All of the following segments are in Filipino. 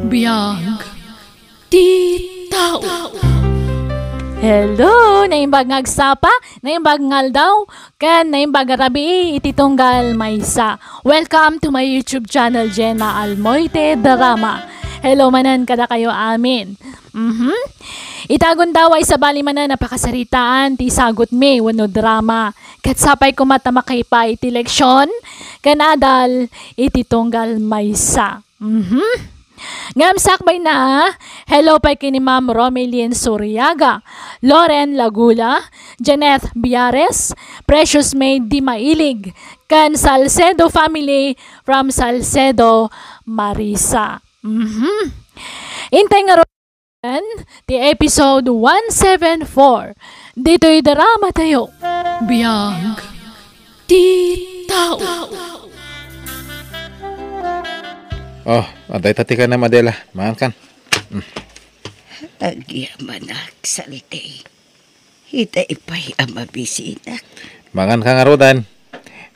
Biyag ti tao. Hello! Naimbag ngagsapa, naimbag ngaldaw, kan naimbag rabi ititunggal maysa. Welcome to my YouTube channel, Jenna Almoite Drama. Hello manan kada kayo amin. Itagon daw ay sa bali manan napakasaritaan ti sagot me wano drama. Katsapay kumata makaipa iti leksyon, kanadal ititunggal maysa. Ngam sakbay na, hello pa kini Ma'am Romelyn Suriaga, Loren Lagula, Janeth Biares, Precious May Di Mailig, kan Salcedo family from Salcedo, Marisa. Intay nga ron, ti episode 174, dito'y drama tayo. Biyag ti tao. Oh, aday tati ka na, Madela. Mahan kan. Agyaman salte. Hita ipay amabisinak. Mangan ka nga rodan.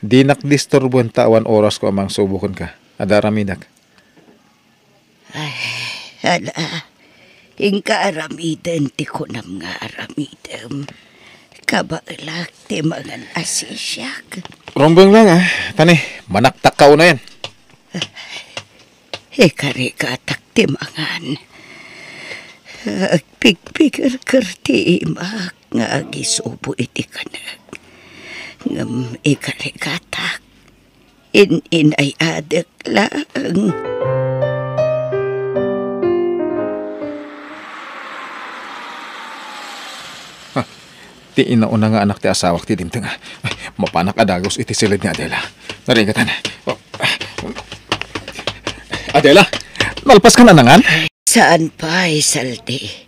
Di nakdisturbuhan tawan oras ko amang subukon ka. Adaramidak. Hala, ingka aramidan ti kunam nga aramidam. Kabalak ti mangan asisyak. Rombong lang Tani, manaktak ka una yan. Ikarikatak ti mangan. Agpigpigir-kir ti imak nga agisubo iti kanag. Ngam ikarikatak. Ay adak lang. Ti inauna nga anak ti asawak ti dinteng. Mapanak adagos iti silid ni Adela. Naringatan. Adela, nalpas ka na nangan? Saan pa, salte?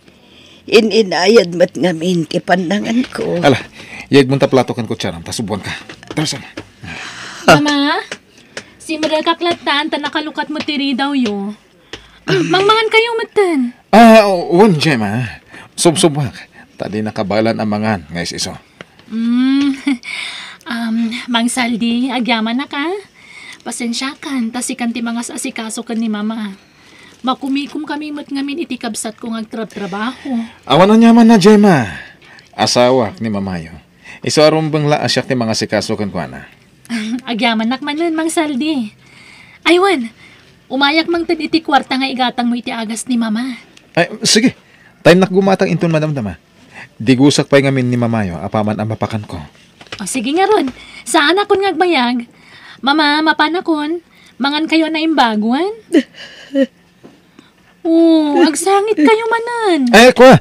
Ininayad mat ngamin ti pandangan ko. Ala, yag mong taplatokan ko tsaram, tasubuan ka. Tarasan. Mama, si Mara kaklatan, tanakalukat mo tiri daw yo. Mangmangan kayo matan. One Gemma. Subsubwak. Tadi nakabalan ang mangan, ngayon iso. Mang Saldi, agyaman na ka. Pasensya kan, tasikan ti mga asikaso kan ni Mama. Makumikum kami mat ngamin iti kabsat kong agtrabaho. Awan ang yaman na, Gemma. Asawak ni Mamayo. Iso arumbang la asyak ti mga asikaso kan ko na. Agyaman nakmanan, Mang Saldi. Aywan, umayak mang tad iti kwarta nga igatang mo iti agas ni Mama. Ay, sige. Tayo nakgumatang inton madamdama. Digusak pa'y ngamin ni Mamayo, apaman ang mapakan ko. O sige nga ron, saan akon ngagbayag? Mama, mapanakon, mangan kayo na imbaguan? Agsangit kayo manan. Kwa,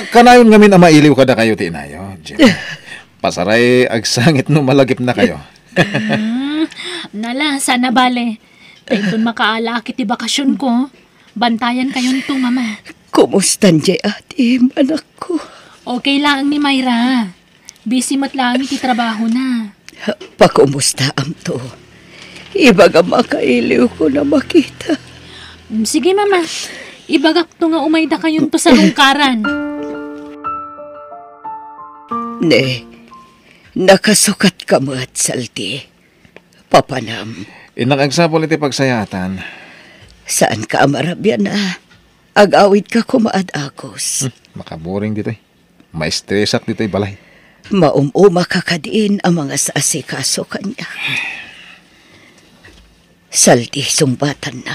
kanayon ngamin ang mailiw kada kayo tinayo, Jim. Pasaray, agsangit no malagip na kayo. Nala, sana bale. Dahil dun makaalaki ti bakasyon ko, bantayan kayon to, Mama. Kumusta niya ati, anak ko? Okay lang ni Mayra. Busy mat lang iti trabaho na. Pakumusta am to? Ibaga makailiw ko na makita. Sige, Mama. Ibagak to nga umayda kayon to sa lungkaran. Ne, nakasukat ka mo at salti. Papanam. Inakagsapol iti pagsayatan. Saan ka amarabyan na? Ag-awit ka kumaad-agos. Makaboring dito Maestresak dito balay. Maumuma ka kadiin ang mga saasikaso kanya. Saldi sumbatan na.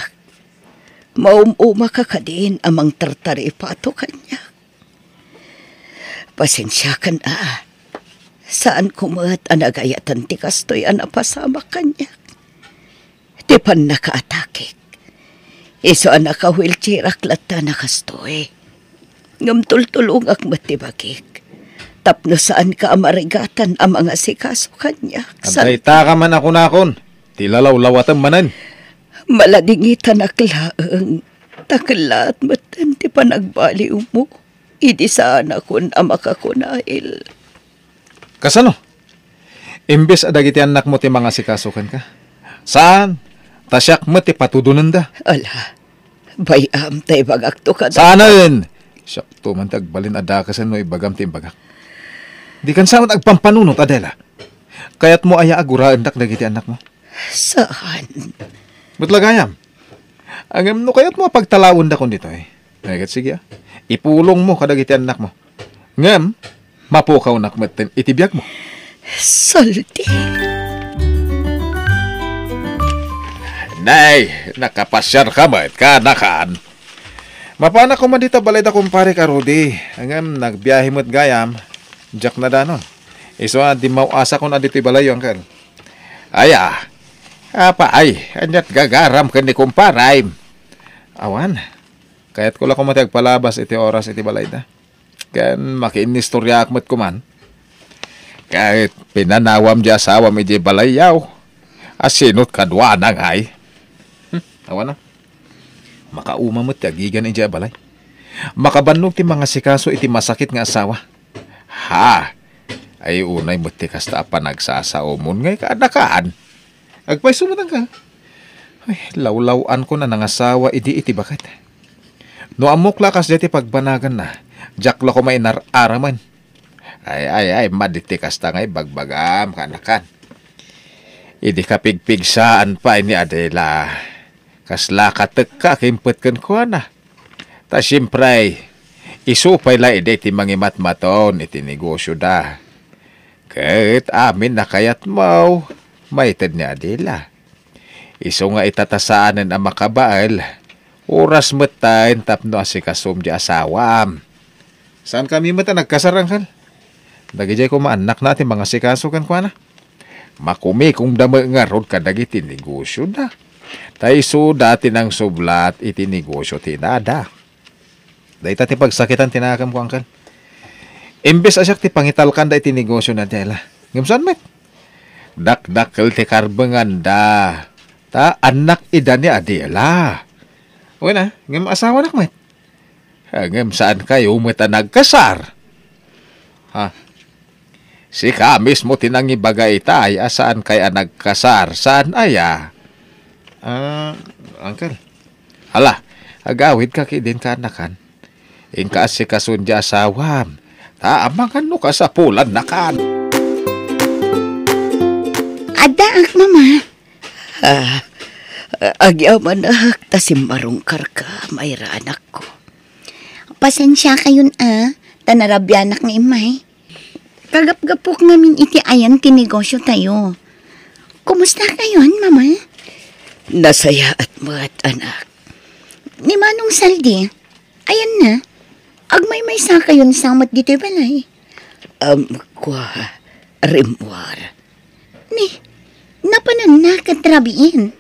Maumuma ka kadiin ang mga tartaripato kanya. Pasensya ka na. Saan kumat ang nagayatan ti kastoy ang napasama kanya. Di pan nakaatakik. Iso ang naka-wheelchair aklata na kastoy. Ngamtul-tulong ak matibagik. Tapno saan ka amarigatan ang mga sikaso kanya. Antay taka man ako nakon. Tilalaw-lawatan manan. Maladingitan aklaang. Taklat matan ti panagbaliw mo. Idi sana kun amakakunail. Kasano? Imbes adagiti anak mo ti mga sikasukan ka. Saan? Tasyak mo ti patudunan da. Ala, bayam tay bagakto ka. Sana yun. Siyak to man tagbalin adakasan mo ibagam ti imbagak. Di kan samat agpampanunot, Adela. Kaya't mo aya aguraan dak dagiti anak mo. Saan? Butlagayam. Angam no kayat mo pagtalawon da kon dito eh. Ay, sige ah. Ipulong mo kadagiti anak mo. Ngam, mapukaw nakmeten itibiyag mo. Saldi. Nay, nakapasyar ka ba? Kanakaan. Mapana ko man dito balay da kumpare ka, Rudy. Angam, nagbiyahe mo't gayam. Jack na danon. Iso di mauasa ko na dito balay yung kan. Aya, apa ay, anyat gagaram ka ni kumparay. Awan, kaya't ko lang kumatag palabas iti oras iti balay da. Kan makiinistorya akmat ko man. Kahit pinanawam di asawam iti balayaw. Asinot kadwa nang ay. Awan na. Makauma mo't tagigan iti balay. Makabannog ti mga sikaso iti masakit nga asawa. Ha! Ay unay mo't ti kasta pa nagsasaomon ngay kaadakaan. Agpay sumunang ka. Ay, lawlawan ko na nangasawa iti bakat. No amok lakas deti pagbanagan na. Jakla ko may nararaman. Ay, maditi kasta ngay bagbagam kanakan. Idi kapigpigsaan pa ini Adela. Kasla katek kimpet kan ko na. Ta siyempre, isupay la iti mangimat-maton iti negosyo da. Kahit amin na kayat mo, maited ni Adela. Iso nga itatasaanan ang makabaal, oras matain tapno asikasum di asawam. Saan kami mata nagkasarangkal? Nagijay ko maanak natin mga sikasukan ko na. Makumi kung dama nga rod kadagiti negosyo da. Taiso dati ng sublat iti negosyo tinada. Dahil tati pagsakitan tinakam ko angkal. Imbes asyak ti pangitalkan da iti negosyo na dela. Ngamsan met? Dakdakkel ti karbengan da. Ta anak ida ni Adela. O na, ngam asawa nak met. Ngam saan kayo meta nagkasar? Ha? Si ka mismo tinangi bagay tay asaan kaya nagkasar? Saan aya? Uncle. Hala, agawid ka kidin ka anakan. Ingka si kasundya asawam. Taamangan no ka sa pulan na kan. Ada, mama. Agyaman tasimmarong karka, mayra anak ko. Pasensya kayon tanarabyanak ni imay. Kagap-gapok ngamin iti ayan tinegosyo tayo. Kumusta kayon, mama? Nasaya at mat anak. Ni Manong Saldi, ayan na. Agmay-may sa kayon samot dito balay. Kwa, rimwar. Ni, napanan na katrabiin.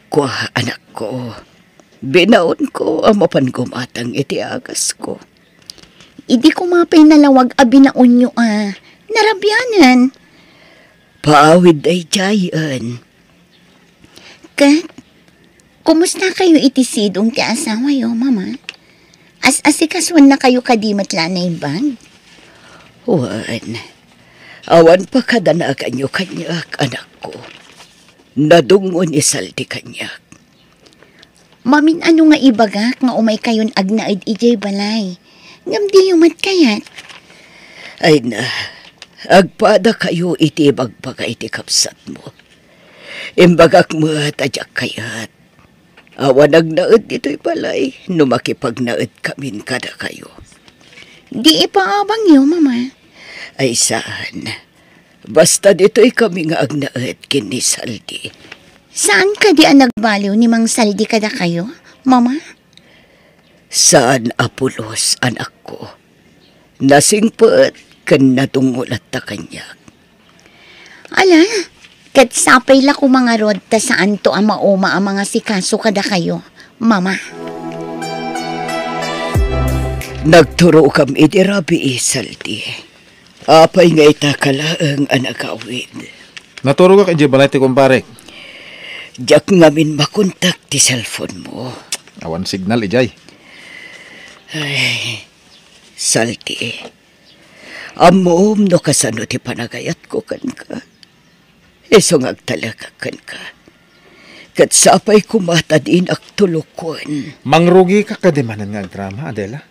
Kwa, anak ko. Binaon ko ang mapangumatang iti agas ko. Idi ko mapay nalawag abi na unyo narabyanan. Paawid ay jayan. Kat, kumusta kayo itisidong ti asawa yo, mama? As-asikaswan na kayo kadimat lanay bang? Wan, awan pa kadanagan nyo kanyak, anak ko. Nadungon isaldi kanyak. Mamin ano nga ibagak nga umay kayon agnaid ijay balay. Ngam di yumat kayat. Ay na, agpada kayo iti bagbaga iti kapsat mo. Imbagak mo tadyak kayat. Awan agnaid dito'y balay, numakipagnaid kamin kada kayo. Di ipaabang yo, mama. Ay saan? Basta dito'y kami nga agnaid kini Saldi. Saan ka di nagbaliw ni Mang Saldi kada kayo, mama? Saan Apulos, anak ko? Nasingpet kan natungulat ta kanyak. Ala, kat sapay la ko mga rod ta saan to ang mauma ang mga sikaso kada kayo, mama. Nagturo kami di Rabi Saldi. Apay nga itakalaang anagawid. Naturo ka kay balay ti kumpare. Diyak ngamin makontak ti cellphone mo. Awan signal ijay. Ay, Saldi. Amom no kasano ti panagayat ko kan ka. Iso ngagtalaga kan ka. Kat sapay kumata din aktulukon. Mangrugi ka kadimanan nga drama, Adela.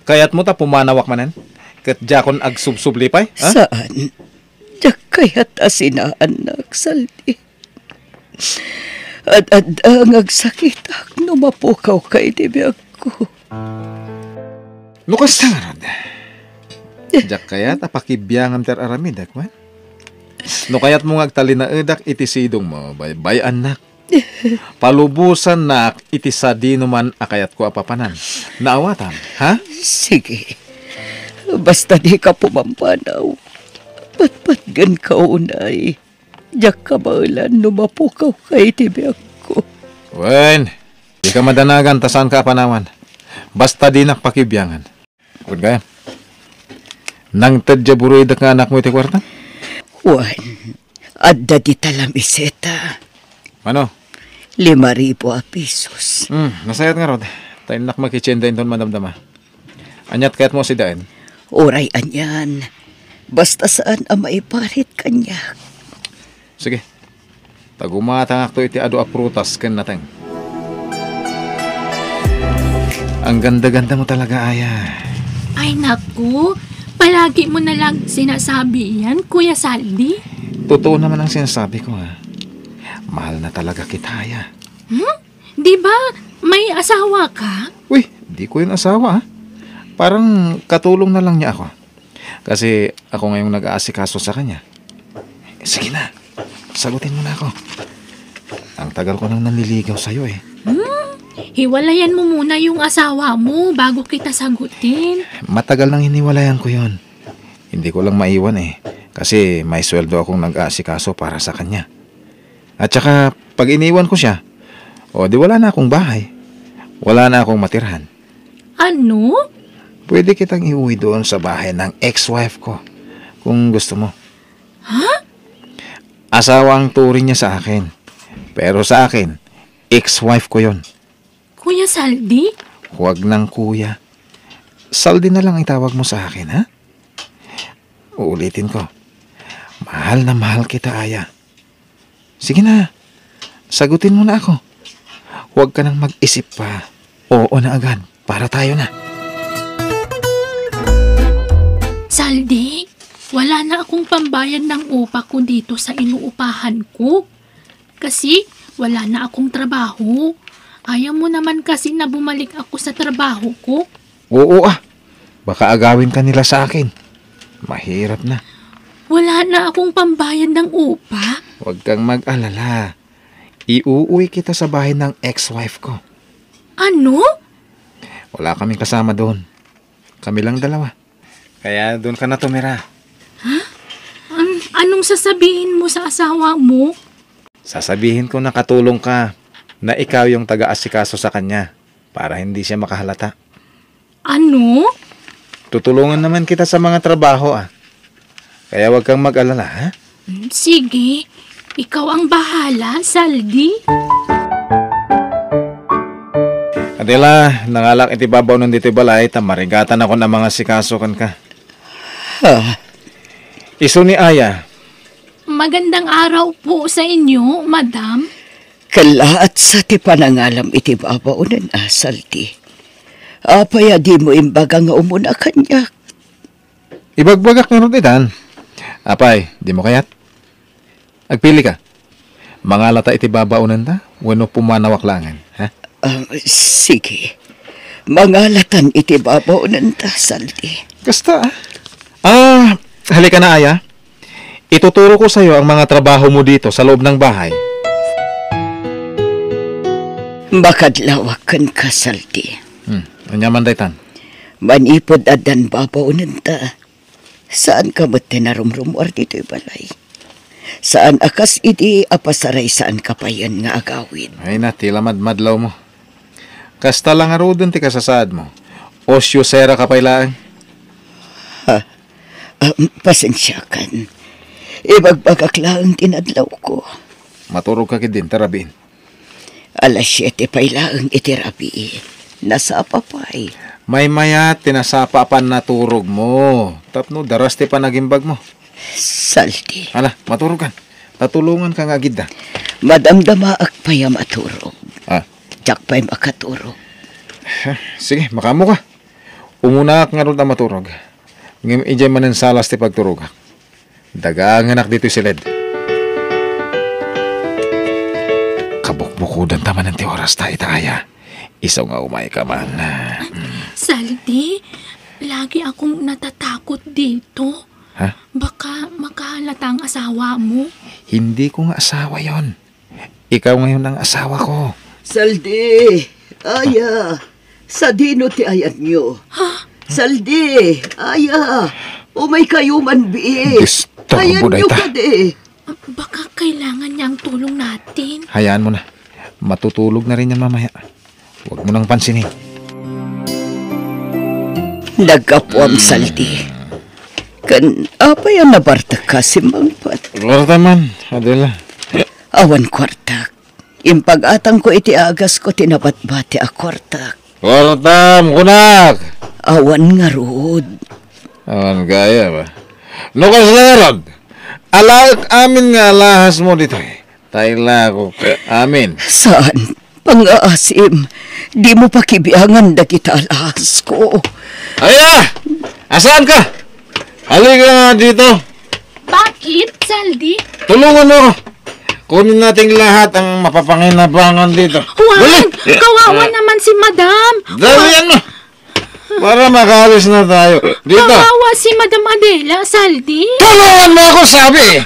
Kayat mo ta pumanawak manan. Kat jakon ag subsublipay, ha? Saan? Diyak kayat asinaan, Saldi. At ang agsakitak no mapukaw kay tibiyag ko. Lukas na rod. Jak kayat apakibyangan ter aramid, akman. No kayat mo ngagtali na edak iti sidong mo, bay anak. Palubusan nak iti sadino man akayat ko apapanan. Naawatan, ha? Sige. Basta di ka pumampanaw. Patpatgan ka unay. Diyak ka maulan no mapukaw kay tibiyag ko. Wen, di ka madanagan tasan ka panawan. Basta di nakpakibyangan. Kung kaya, nang tadya buroy da ka anak mo iti kwarta? Juan, adda di talamiseta. Ano? 5,000 pesos. Nasayat nga rod. Tayo nak makitsenda inton madamdama. Anyat kayat mo si Daen. Oray anyan. Basta saan ang maiparit kanya. Sige. Tagumatang akto iti ado a prutas ken nateng. Ang ganda-ganda mo talaga, Aya. Ay naku, palagi mo na lang sinasabi yan, Kuya Saldi. Totoo naman ang sinasabi ko, ha. Mahal na talaga kita, Aya. Di ba may asawa ka? Uy, di ko yung asawa, ha. Parang katulong na lang niya ako. Kasi ako ngayong nag-aasikaso sa kanya. Sige na, sagutin mo na ako. Ang tagal ko nang nanliligaw sa'yo, eh. Hiwalayan mo muna yung asawa mo bago kita sagutin. Matagal nang hiniwalayan ko yon. Hindi ko lang maiwan, eh. Kasi may sweldo akong nag-aasikaso para sa kanya. At saka, pag iniwan ko siya, di wala na akong bahay. Wala na akong matirhan. Ano? Pwede kitang iuwi doon sa bahay ng ex-wife ko, kung gusto mo. Ha? Asawa ang turing niya sa akin. Pero sa akin, ex-wife ko yon. Kuya Saldi? Huwag nang kuya. Saldi na lang ang tawag mo sa akin, ha? Uulitin ko. Mahal na mahal kita, Aya. Sige na, sagutin mo na ako. Huwag ka nang mag-isip pa. Oo na agad, para tayo na. Saldi, wala na akong pambayad ng upa ko dito sa inuupahan ko. Kasi wala na akong trabaho. Ayaw mo naman kasi na bumalik ako sa trabaho ko. Oo baka agawin ka nila sa akin. Mahirap na. Wala na akong pambayad ng upa. Huwag kang mag-alala. Iuuwi kita sa bahay ng ex-wife ko. Ano? Wala kaming kasama doon. Kami lang dalawa. Kaya doon ka na tumira. Anong sasabihin mo sa asawa mo? Sasabihin ko na katulong ka, na ikaw yung taga-asikaso sa kanya para hindi siya makahalata. Ano? Tutulungan naman kita sa mga trabaho, Kaya huwag kang mag-alala, ha? Sige, ikaw ang bahala, Saldi. Adela, nangalak iti babaw nun dito balay, tamarigatan ako ng mga sikaso kan ka. Iso ni Aya. Magandang araw po sa inyo, madam. Kalaat sa ti panangalam iti babaunan Saldi. Apaya di mo imbaga nga umuna kanya. Ibagbagak nga ron itan. Apay, di mo kayat? Agpili ka. Mangalata iti babaunan ta, wano pumanawak langan, ha? Sige. Mangalatan iti babaunan ta, Saldi. Kasta, halika na, Aya. Ituturo ko sa'yo ang mga trabaho mo dito sa loob ng bahay. Makadlawakan ka, Saldi. Anyaman daytan. Manipod adan babaunan ta. Saan ka mo't tinarumrumwar dito balay? Saan akas iti apasaray saan kapayan nga agawin? Ay na, tila madlaw mo. Kasta lang arudon ti kasasad mo. Osyo sera kapaylaan. Pasensyakan. Ibagbagaklaan tinadlaw ko. Maturog ka din, tarabin. 7:00 pailaang itirabi. Nasa papay. May maya, tinasapapan na turog mo. Tapno, daraste pa nagimbag mo. Saldi. Hala, maturog ka. Tatulungan ka nga gid. Madamdamaak pa'y maturog. Diyak pa'y makaturog. Sige, makamo ka. Umuna ka nga ron na maturog. Ngayon, ijay manin salas ti pagturog. Dagang anak dito si Led. Kabukbuk Tukudan taman ng ti oras tayo taya. Isaw nga umay ka man. Saldi, lagi akong natatakot dito. Ha? Baka makahalata ang asawa mo. Hindi ko nga asawa yon. Ikaw ngayon ang asawa ko. Saldi, aya, sa dino ti ayat nyo. Saldi, aya, umay kayo man bi. Gusto Ayan mo na nyo ita. ka di. Baka kailangan niya ang tulong natin. Hayaan mo na. Matutulog na rin yan mamaya. Huwag mo nang pansinin. Nagkapuam Saldi. Kan apa yan nabarta ka si Mangpat? Kwarta man, Adela. Awan kwartak. Impag-atang ko iti agas ko tinabat-bati a kwartak. Kwarta, mukunak! Awan nga rod. Awan gaya ba? Nukas larag. Alag amin nga alahas mo dito eh. Tayla ko. Amin. Saan? Pang-aasim. Di mo pa kibiangan na kita alahas ko. Aya! Asaan ka? Halika nga dito. Bakit, Saldi? Tulungan mo ako. Kunin natin lahat ang mapapanginabangan dito. Juan, Dali! kawawa naman si Madam. Dalian mo! Para makalis na tayo. Dito! Kawawa si Madam Adela, Saldi. Tulungan mo ako, sabi!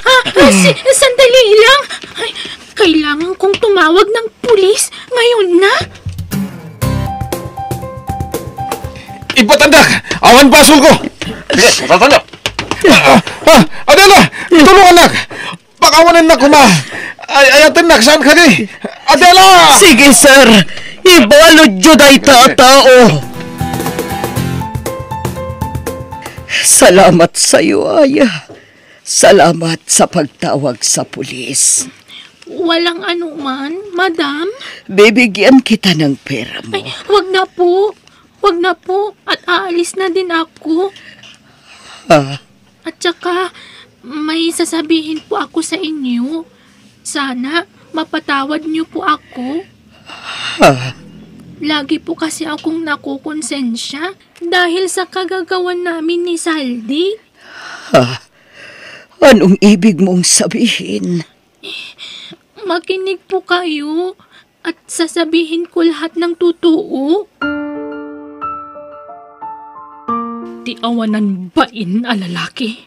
Sandali lang. Ay, kailangan kong tumawag ng pulis ngayon na. Ipatandak! Awan pasul ko! Sige, tatandak! Adela! Tulungan nak! Pakawanan na kuma! Ayatin nak, saan ka di? Adela! Sige, sir. Ibalod yun ay tatao. Salamat sa iyo, Aya. Salamat sa pagtawag sa pulis. Walang anuman, Madam. Bibigyan kita ng pera mo. Ay, wag na po. Wag na po. At aalis na din ako. Ha? At saka, may sasabihin po ako sa inyo. Sana, mapatawad niyo po ako. Ha? Lagi po kasi akong nakukonsensya dahil sa kagagawan namin ni Saldi. Ha? Anong ibig mong sabihin? Makinig po kayo at sasabihin ko lahat ng totoo. Di awanan bain a lalaki.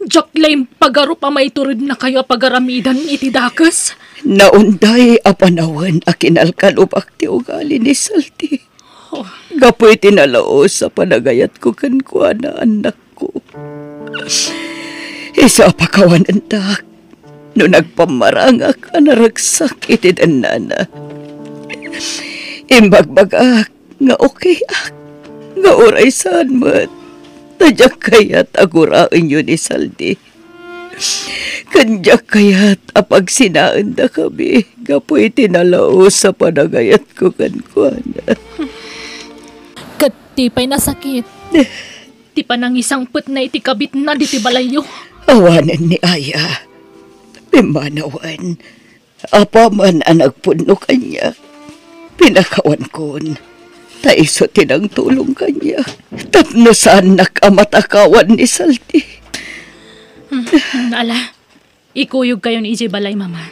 Jaklaim pagaro pa maiturid na kayo pagaramidan iti dakas. Naunday a panawan a kinalkalubak ti ugali ni Saldi. Oh, Gapoy tinalao sa panagayat ko kankwa na anak ko. Isa pa kawanan dak. No nagpamarangak a naragsak iti danana. Imbagbagak nga okay ak. Nga oray saan mo't. Tadyak kaya't agurain yun ni Saldi. Kandyak kaya't apag sinaan na kami. Gapoy tinalao sa panagayat ko kankwana. Katipay na sakit. di pa nang isang put na itikabit na diti balayo. Awanan ni Aya. Pimanawan. Apa man ang nagpuno kanya. Pinakawan kon. Taiso tinang tulong kanya. Tapno saan nakamatakawan ni Saldi. Ala, ikuyog kayo ni Ije Balay, Mama.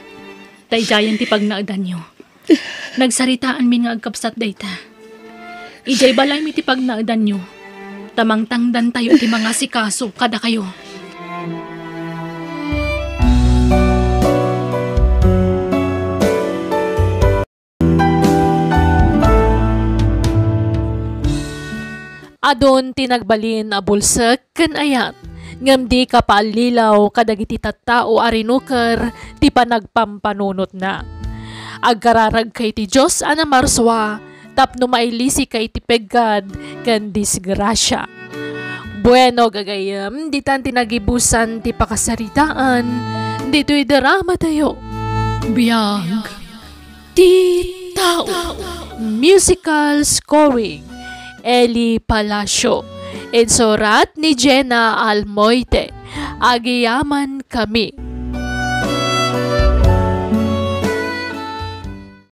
Tayjayan ti pagnaadan nyo. Nagsaritaan mi nga agkapsat dayta. Ije Balay mi ti pagnaadan nyo. Tamang tangdan tayo ti mga sikaso kada kayo. Adon tinagbalin a bulsak ken ayat. Ngam di ka paalilaw kadagiti tattao arinuker ti panagpampanunot na. Agkararag kay ti Diyos ana marswa tapno mailisi kay ti peggad ken disgrasya. Bueno gagayam ditan tinagibusan ti pakasaritaan dito'y drama tayo. Biyag ti tao. Musical scoring Eli Palacio. Insurat ni Jenna Almoite. Agiyaman kami.